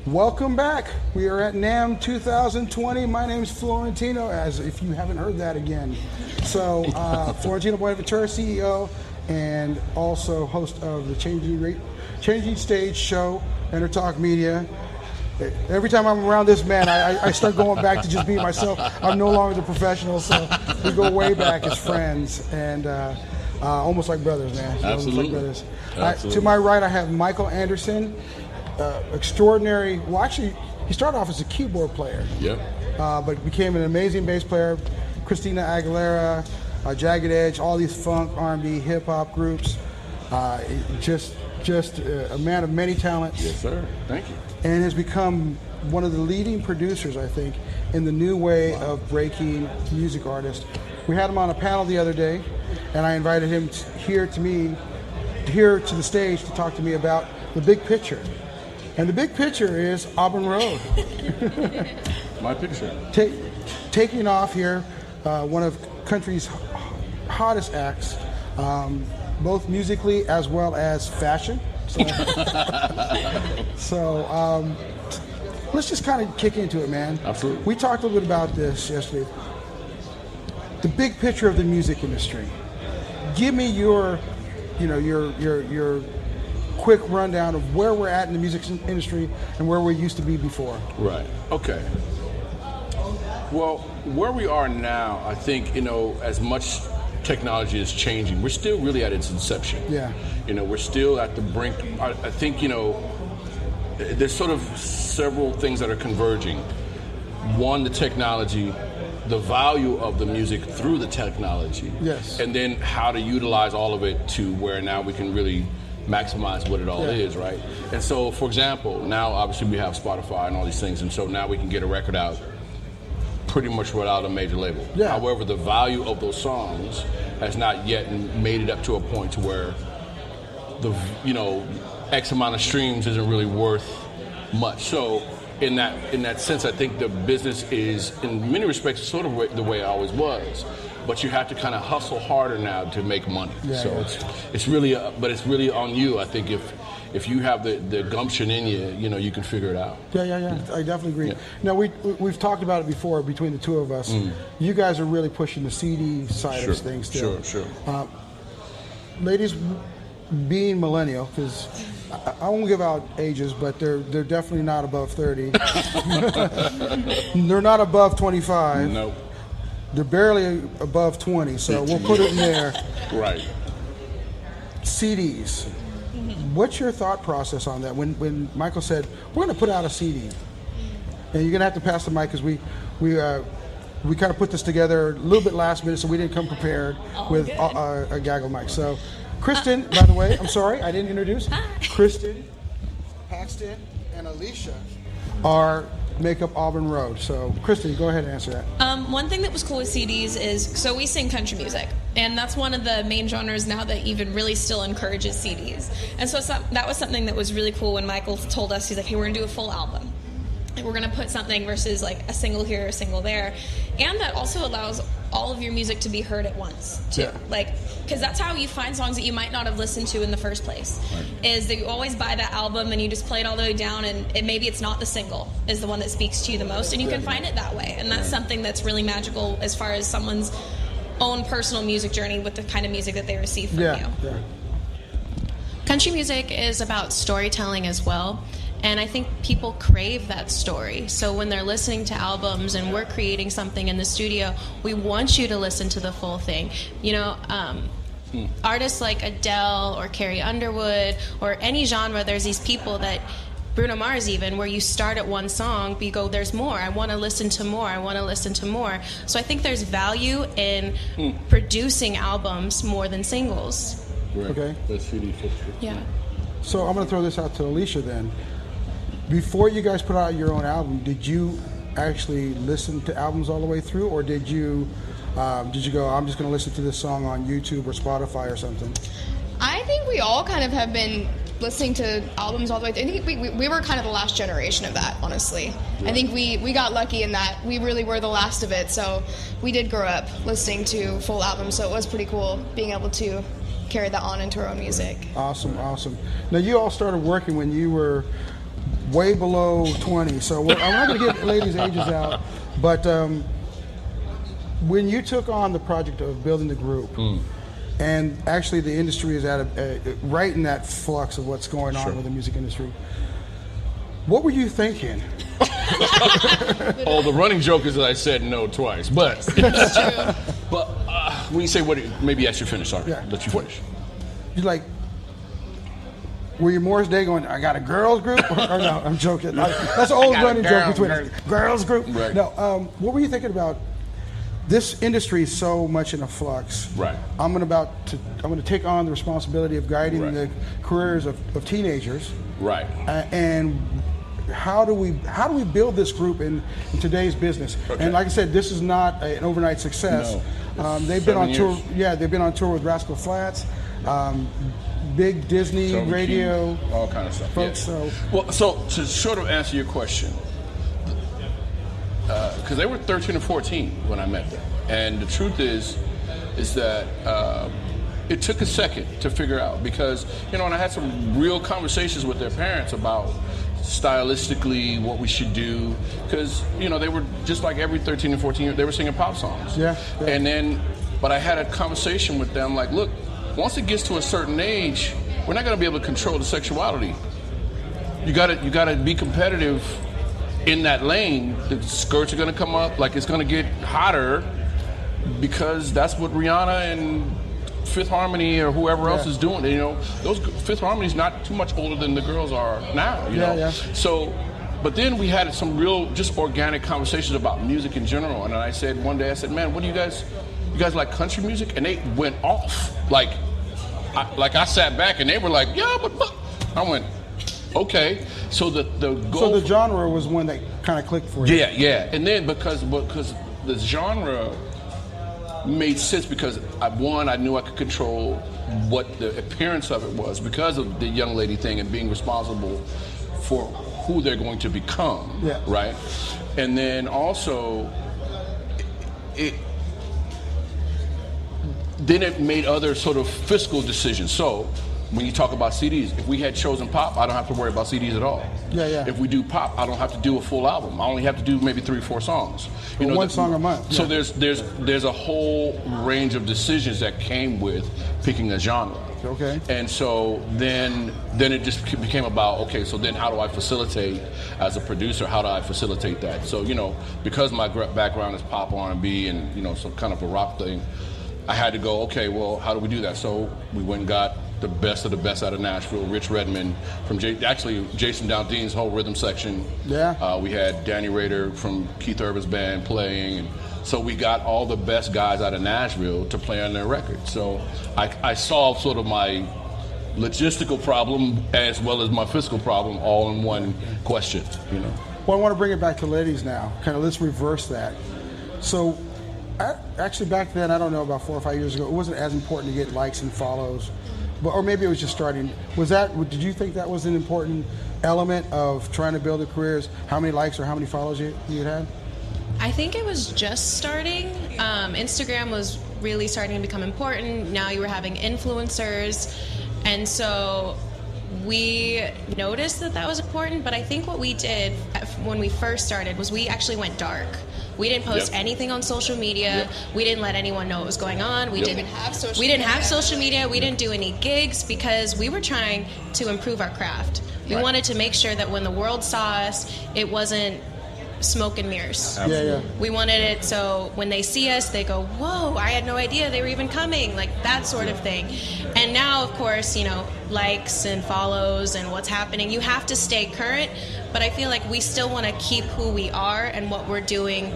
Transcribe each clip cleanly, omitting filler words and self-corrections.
Welcome back. We are at NAMM 2020. My name's Florentino, as if you haven't heard that again. So, Florentino Buenaventura, CEO, and also host of the Changing Stage show, Talk Media. Every time I'm around this man, I start going back to just being myself. I'm no longer the professional, so we go way back as friends and almost like brothers, man. Absolutely. Almost like brothers. Absolutely. To my right, I have Michael Anderson. Extraordinary. Well, actually, he started off as a keyboard player. Yeah. But became an amazing bass player. Christina Aguilera, Jagged Edge, all these funk, R&B, hip hop groups. Just a man of many talents. Yes, sir. Thank you. And has become one of the leading producers, I think, in the new way of breaking music artists. We had him on a panel the other day, and I invited him here to the stage to talk to me about the big picture. And the big picture is Auburn Road. My picture. Taking off here, one of country's hottest acts, both musically as well as fashion. So let's just kind of kick into it, man. Absolutely. We talked a little bit about this yesterday. The big picture of the music industry. Give me your quick rundown of where we're at in the music industry and where we used to be before. Right. Okay. Well, where we are now, I think, as much technology is changing, we're still really at its inception. Yeah. We're still at the brink. I think, there's sort of several things that are converging. One, the technology, the value of the music through the technology. Yes. And then how to utilize all of it to where now we can really maximize what it all is, right? And so, for example, now obviously we have Spotify and all these things, and so now we can get a record out pretty much without a major label. Yeah. However, the value of those songs has not yet made it up to a point to where the X amount of streams isn't really worth much. So in that sense, I think the business is in many respects sort of the way it always was. But you have to kind of hustle harder now to make money. Yeah, so yeah. it's really on you. I think if you have the gumption in you, you can figure it out. Yeah. I definitely agree. Yeah. Now we've talked about it before between the two of us. You guys are really pushing the CD side of things still. Sure. Ladies, being millennial, because I won't give out ages, but they're definitely not above 30. They're not above 25. Nope. They're barely above 20, so we'll put it in there. Right. CDs. What's your thought process on that? When Michael said, we're going to put out a CD, and you're going to have to pass the mic because we kind of put this together a little bit last minute, so we didn't come prepared with a gaggle mic. So, Kristen, by the way, I'm sorry, I didn't introduce. Hi. Kristen, Paxton, and Alicia are make up Auburn Road. So, Kristen, go ahead and answer that. One thing that was cool with CDs is, so we sing country music, and that's one of the main genres now that even really still encourages CDs. And so that was something that was really cool when Michael told us, he's like, hey, we're going to do a full album. And we're going to put something versus like a single here, a single there. And that also allows all of your music to be heard at once, too. Yeah. Because that's how you find songs that you might not have listened to in the first place. Right. Is that you always buy that album and you just play it all the way down, and maybe it's not the single is the one that speaks to you the most, and you can find it that way. And that's something that's really magical as far as someone's own personal music journey with the kind of music that they receive from you. Yeah. Country music is about storytelling as well. And I think people crave that story. So when they're listening to albums and we're creating something in the studio, we want you to listen to the full thing. Artists like Adele or Carrie Underwood or any genre, there's these people that, Bruno Mars even, where you start at one song, but you go, there's more. I want to listen to more. I want to listen to more. So I think there's value in producing albums more than singles. Right. Okay. That's CD 50. Yeah. So I'm going to throw this out to Alicia then. Before you guys put out your own album, did you actually listen to albums all the way through, or did you go, I'm just going to listen to this song on YouTube or Spotify or something? I think we all kind of have been listening to albums all the way through. I think we were kind of the last generation of that, honestly. Yeah. I think we got lucky in that we really were the last of it, so we did grow up listening to full albums, so it was pretty cool being able to carry that on into our own music. Awesome. Now, you all started working when you were way below 20. So I'm not going to give ladies' ages out, but when you took on the project of building the group, and actually the industry is at right in that flux of what's going on with the music industry, what were you thinking? Oh, the running joke is that I said no twice, but but when you say what, maybe I should finish. Sorry, let you finish. You're like, were you Morris Day going, I got a girls group? Or no, I'm joking. That's an old running joke between us. Girls group? Right. No, what were you thinking about? This industry is so much in a flux. Right. I'm going to take on the responsibility of guiding the careers of teenagers. Right. And how do we build this group in today's business? Okay. And like I said, this is not an overnight success. No. They've been on tour. Yeah, they've been on tour with Rascal Flatts, big Disney radio, all kind of stuff. Folks. Yeah. So to sort of answer your question, because they were 13 or 14 when I met them, and the truth is that it took a second to figure out, because and I had some real conversations with their parents about stylistically what we should do, because they were just like every 13 and 14 year, they were singing pop songs. And then, but I had a conversation with them like, look, once it gets to a certain age, we're not going to be able to control the sexuality. You got to be competitive in that lane. The skirts are going to come up, like it's going to get hotter, because that's what Rihanna and Fifth Harmony or whoever else is doing. Those Fifth Harmony's not too much older than the girls are now. You know? So, but then we had some real just organic conversations about music in general. And I said one day, man, what do you guys like country music? And they went off. Like I sat back and they were like, yeah, but I went, okay. So the goal. So the genre was one that kind of clicked for you. Yeah. And then because the genre made sense, because I knew I could control what the appearance of it was, because of the young lady thing and being responsible for who they're going to become, right? And then also it made other sort of fiscal decisions. So when you talk about CDs, if we had chosen pop, I don't have to worry about CDs at all. If we do pop, I don't have to do a full album. I only have to do maybe 3 or 4 songs. One song a month. So there's a whole range of decisions that came with picking a genre. Okay. And so then it just became about, okay, so then how do I facilitate, as a producer, how do I facilitate that? So, because my background is pop, R&B, and, some kind of a rock thing, I had to go, okay, well, how do we do that? So we went and got the best of the best out of Nashville, Rich Redmond, from Jason Daldean's whole rhythm section. We had Danny Rader from Keith Urban's band playing, and so we got all the best guys out of Nashville to play on their record. So I solved sort of my logistical problem as well as my fiscal problem all in one question. Well, I want to bring it back to ladies now. Kind of let's reverse that. So actually back then, I don't know, about 4 or 5 years ago, it wasn't as important to get likes and follows. Or maybe it was just starting. Did you think that was an important element of trying to build a career? How many likes or how many follows you had? I think it was just starting. Instagram was really starting to become important. Now you were having influencers. And so we noticed that was important. But I think what we did when we first started was we actually went dark. We didn't post anything on social media. We didn't let anyone know what was going on. We didn't have social media. We didn't do any gigs, because we were trying to improve our craft. We wanted to make sure that when the world saw us, it wasn't smoke and mirrors. We wanted it so when they see us, they go, whoa, I had no idea they were even coming, like that sort of thing. And now, of course, likes and follows and what's happening, you have to stay current, but I feel like we still want to keep who we are and what we're doing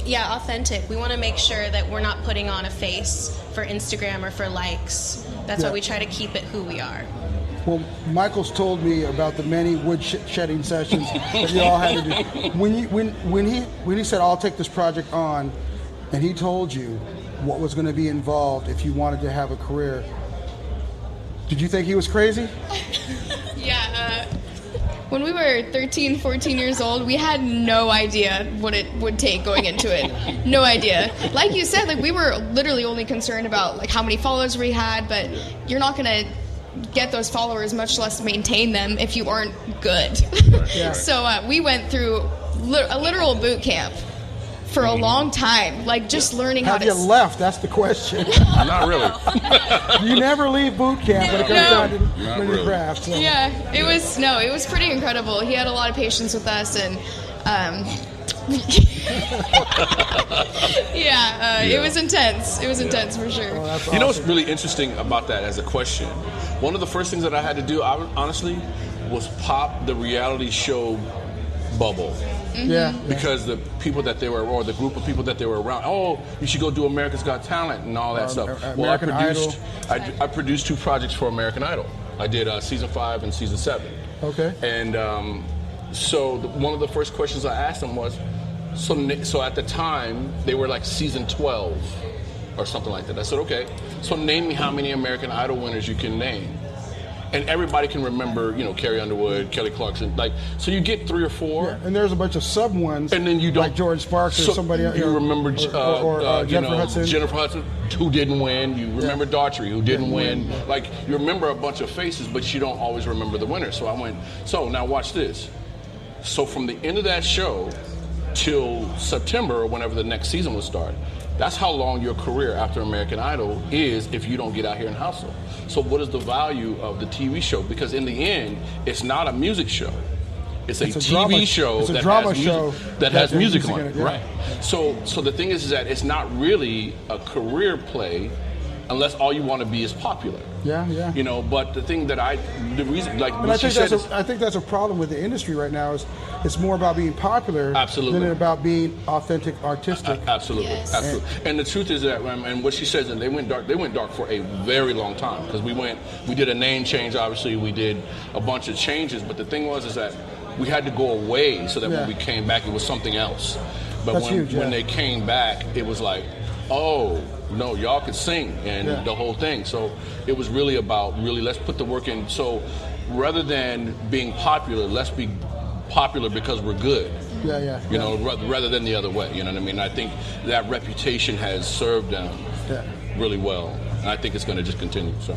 authentic. We want to make sure that we're not putting on a face for Instagram or for likes. That's why we try to keep it who we are. Well, Michael's told me about the many wood shedding sessions that you all had to do. When he said, I'll take this project on, and he told you what was going to be involved if you wanted to have a career, did you think he was crazy? When we were 13, 14 years old, we had no idea what it would take going into it. No idea. Like you said, we were literally only concerned about how many followers we had, but you're not going to get those followers, much less maintain them if you aren't good. Yeah. So we went through a literal boot camp for a long time, like just learning how Have to. you left? That's the question. Not really. You never leave boot camp when it comes down to Not learning really. craft. So. Yeah, it was pretty incredible. He had a lot of patience with us, and it was intense. It was intense for sure. Oh, that's You know what's awesome. really interesting about that as a question? One of the first things that I had to do, honestly, was pop the reality show bubble. Yeah. Because the people that they were, or the group of people that they were around, oh, you should go do America's Got Talent and all that stuff. American Idol. I produced 2 projects for American Idol. I did season 5 and season 7. Okay. And so one of the first questions I asked them was, so at the time they were like season 12 or something like that. I said, okay, so name me how many American Idol winners you can name. And everybody can remember, Carrie Underwood, Kelly Clarkson, so you get 3 or 4. Yeah, and there's a bunch of sub ones, And then you don't, like George Sparks or somebody else. You remember Jennifer Hudson. Jennifer Hudson, who didn't win. You remember Daughtry, who didn't win. You remember a bunch of faces, but you don't always remember the winner. So I went, so now watch this. So from the end of that show till September, or whenever the next season will start, that's how long your career after American Idol is if you don't get out here and hustle. So what is the value of the TV show? Because in the end, it's not a music show. It's a TV drama show it's a that drama has show music, that has music on it. yeah. Right. So the thing is that it's not really a career play unless all you want to be is popular. Yeah. But the thing that the reason, like And what she said, I think that's a problem with the industry right now. Is it's more about being popular Absolutely. than about being authentic, artistic. Absolutely, Yes. absolutely. And the truth is that, and what she says, and they went dark. They went dark for a very long time because we did a name change. Obviously, we did a bunch of changes. But the thing is that we had to go away so that when we came back, it was something else. But That's huge, when they came back, it was like, oh no, y'all could sing and the whole thing. So it was really about let's put the work in. So rather than being popular, let's be popular because we're good. Yeah. Rather than the other way. You know what I mean? I think that reputation has served them really well, and I think it's going to just continue. So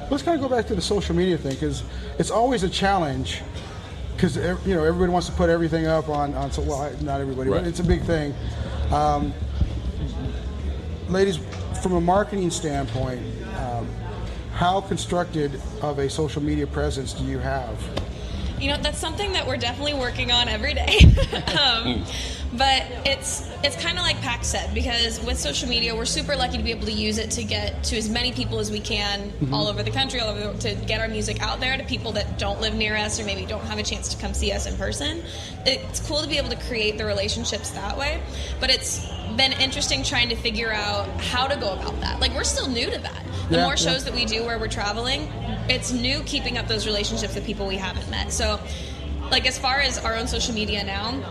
Let's kind of go back to the social media thing, because it's always a challenge. Because everybody wants to put everything up on so not everybody, Right. but it's a big thing. Ladies, from a marketing standpoint, how constructed of a social media presence do you have? That's something that we're definitely working on every day. But it's kind of like Pax said, because with social media, we're super lucky to be able to use it to get to as many people as we can all over the country, to get our music out there to people that don't live near us or maybe don't have a chance to come see us in person. It's cool to be able to create the relationships that way, but it's been interesting trying to figure out how to go about that. We're still new to that. The more shows that we do where we're traveling, it's new keeping up those relationships with people we haven't met. So, as far as our own social media now,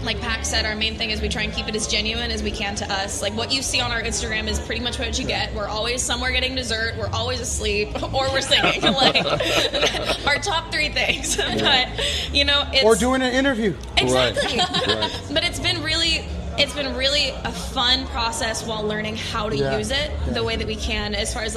like Pax said, our main thing is we try and keep it as genuine as we can to us. What you see on our Instagram is pretty much what you get. We're always somewhere getting dessert, we're always asleep, or we're singing. Our top 3 things. But, it's... Or doing an interview. Exactly. Right. But it's been really a fun process while learning how to use it the way that we can, as far as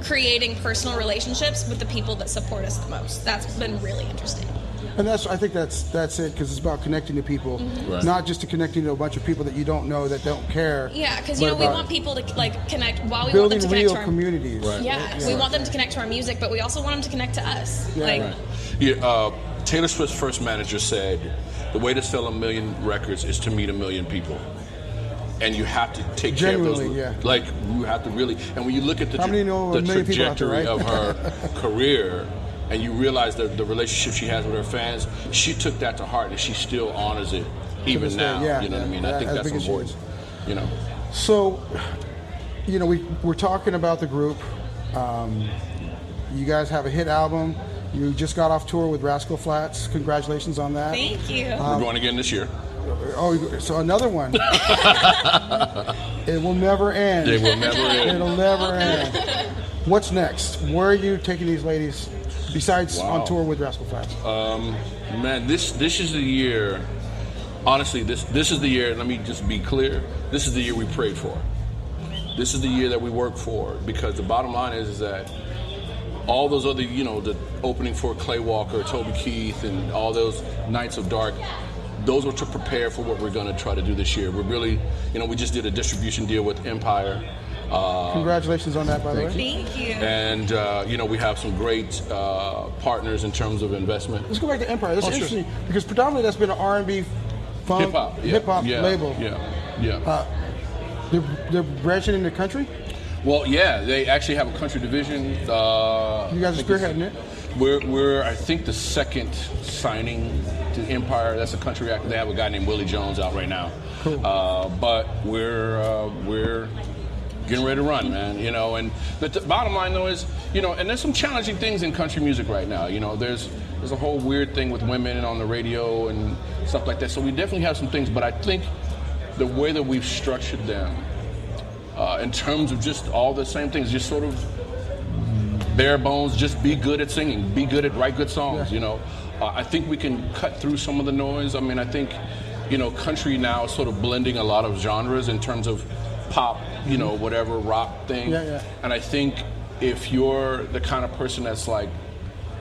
creating personal relationships with the people that support us the most. That's been really interesting. And I think that's it, because it's about connecting to people, not just to connecting to a bunch of people that you don't know that don't care. Yeah, because but we about want people to connect while we want them building to connect real to our communities. Right. Yeah, we want them to connect to our music, but we also want them to connect to us. Taylor Swift's first manager said, the way to sell 1 million records is to meet 1 million people. And you have to take care of those. You have to really, and when you look at the trajectory of her career, and you realize the relationship she has with her fans, she took that to heart, and she still honors it even now. You know what I mean? I think that's important. So, we're talking about the group. You guys have a hit album. You just got off tour with Rascal Flatts. Congratulations on that. Thank you. We're going again this year. So another one. It will never end. It will never end. It'll never end. What's next? Where are you taking these ladies, besides on tour with Rascal Flatts? Man, this is the year. Honestly, this is the year. Let me just be clear. This is the year we prayed for. This is the year that we worked for, because the bottom line is that all those other, the opening for Clay Walker, Toby Keith, and all those Nights of Dark, those were to prepare for what we're going to try to do this year. We're really, we just did a distribution deal with Empire. Congratulations on that, by the way. Thank you. And, we have some great partners in terms of investment. Let's go back to Empire. That's Oh, sure. interesting because predominantly that's been an R&B, funk, hip-hop label. Yeah. They're branching into country? Well, yeah, they actually have a country division. You guys are spearheading it? We're I think the second signing to Empire. That's a country act. They have a guy named Willie Jones out right now. Cool. But we're getting ready to run, man. And the bottom line though is, and there's some challenging things in country music right now. There's a whole weird thing with women on the radio and stuff like that. So we definitely have some things, but I think the way that we've structured them, in terms of just all the same things, just sort of bare bones, just be good at singing, be good at write good songs, I think we can cut through some of the noise. I mean, I think, country now is sort of blending a lot of genres in terms of pop, whatever, rock thing. Yeah. And I think if you're the kind of person that's like,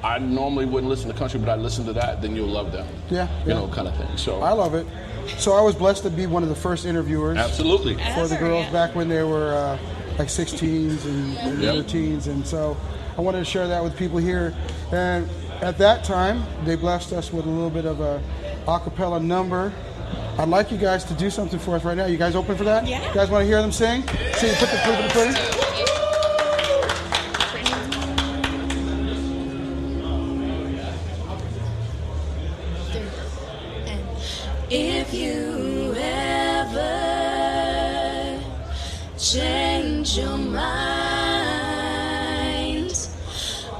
I normally wouldn't listen to country, but I listen to that, then you'll love them. Yeah. Kind of thing. So I love it. So I was blessed to be one of the first interviewers. Absolutely. For the girls back when they were like 16s and Yep. their teens. And so I wanted to share that with people here. And at that time, they blessed us with a little bit of a acapella number. I'd like you guys to do something for us right now. You guys open for that? Yeah. You guys want to hear them sing? See, put the. If you ever change your mind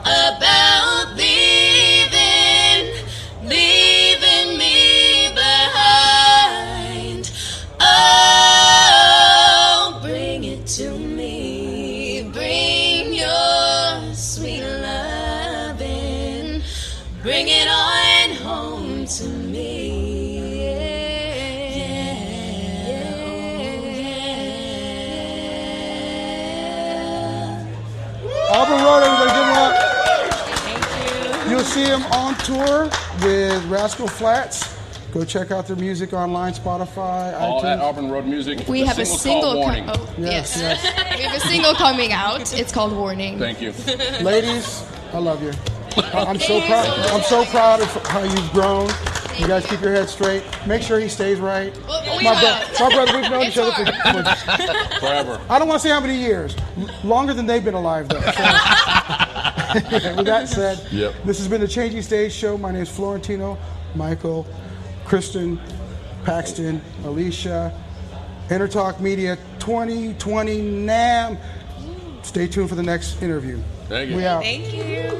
about leaving me behind, oh, bring it to me, bring your sweet loving, bring it on home to me. Auburn Road, everybody, give them up. Thank you. You'll see them on tour with Rascal Flatts. Go check out their music online, Spotify, all iTunes. at Auburn Road Music. We have a single. called Warning. Yes. We have a single coming out. It's called Warning. Thank you. Ladies, I love you. I'm so proud. I'm so proud of how you've grown. You guys keep your head straight. Make sure he stays right. We My will. brother, we've known each other for Forever. I don't want to say how many years. Longer than they've been alive, though. So, with that said, Yep. This has been the Changing Stage Show. My name is Florentino, Michael, Kristen, Paxton, Alicia, Intertalk Media 2020 NAMM. Stay tuned for the next interview. Thank you. We out. Thank you.